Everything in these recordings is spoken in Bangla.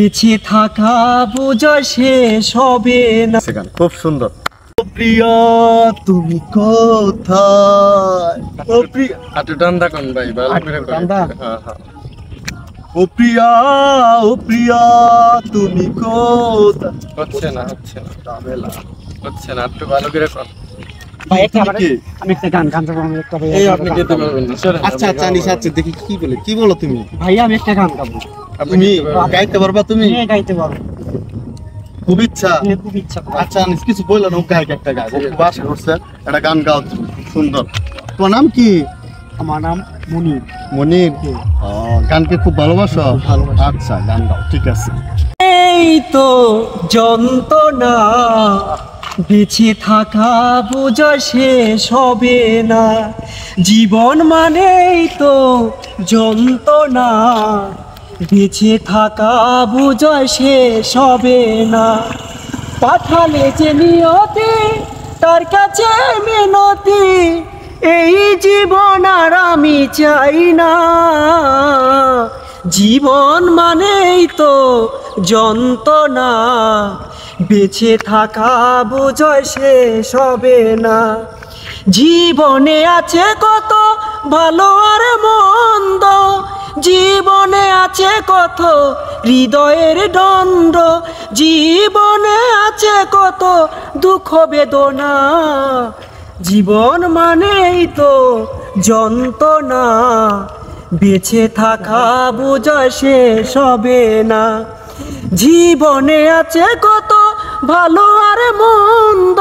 বেঁচে থাকা বোঝা শেষ হবে না। খুব সুন্দর। প্রিয়া তুমি কোথায়? ও প্রিয়া হাঁটু টান্দা কোন ভাই ভালো করে টান্দা? হ্যাঁ হ্যাঁ। ও প্রিয়া তুমি কোথায়? হচ্ছে না একটু ভালো করে কর। ভাই আমি একটা গান গাবো। এই আপনি যেতে পারবেন না সরে। আচ্ছা নিশা দেখি কি বলো তুমি? ভাই আমি একটা গান গাবো। তুমি গাইতে পারবা? তুমি হ্যাঁ গাইতে পারবো। খুব ইচ্ছা? খুব ইচ্ছা। আচ্ছা কিছু বললো না, গায়ক একটা গায় খুব আশা করছে একটা গান গাও তুমি, খুব সুন্দর। তোমার নাম কি? আমার নাম মনির। মনির। গানকে খুব ভালোবাসো? আচ্ছা গান গাও, ঠিক আছে। এই তো যন্ত্রণা, বেঁচে থাকা বোঝা শেষ হবে না। জীবন মানেই তো যন্ত্রণা, বেঁচে থাকা বোঝা শেষ হবে না। পাঠালে যে নিয়তি তার কাছে মিনতি, এই জীবন আর আমি চাই না। জীবন মানেই তো যন্ত্রণা, বেঁচে থাকা বোঝা শেষ হবে না। জীবনে আছে কত ভালো আর মন্দ, জীবনে আছে কত হৃদয়ের দ্বন্দ্ব, জীবনে আছে কত দুঃখ বেদনা। জীবন মানেই তো যন্ত্রণা, বেঁচে থাকা বোঝা শেষ হবে না। জীবনে আছে কত ভালো আর মন্দ,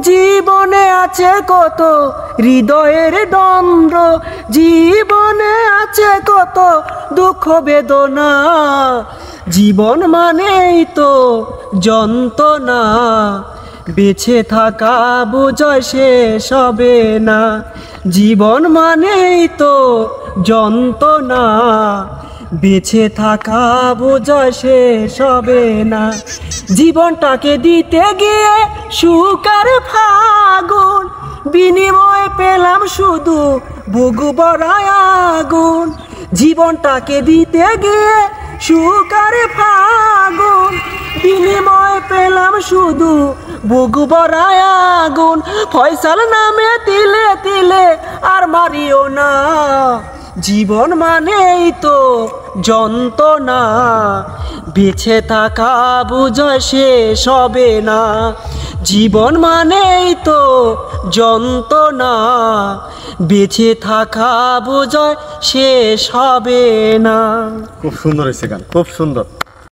জীবনে আছে কত হৃদয়ের দ্বন্দ্ব, জীবনে আছে কত দুঃখ বেদনা। জীবন মানেই তো যন্ত্রণা, বেঁচে থাকা বোঝা শেষ হবে না। জীবন মানেই তো যন্ত্রণা, বেঁচে থাকা বোঝা শেষ হবে না। জীবনটাকে দিতে গিয়ে সুখ আর ফাগুন, বিনিময়ে পেলাম শুধু বুক ভরা আগুন। জীবনটাকে দিতে গিয়ে সুখ আর ফাগুন, বিনিময়ে পেলাম শুধু বুক ভরা আগুন। ফয়সাল নামে তিলে তিলে আর মারিও না। জীবন মানেই তো যন্ত্রণা, বেঁচে থাকা বোঝা শেষ হবে না। জীবন মানেই তো যন্ত্রণা, বেঁচে থাকা বোঝা শেষ হবে না। খুব সুন্দর হয়েছে গান, খুব সুন্দর।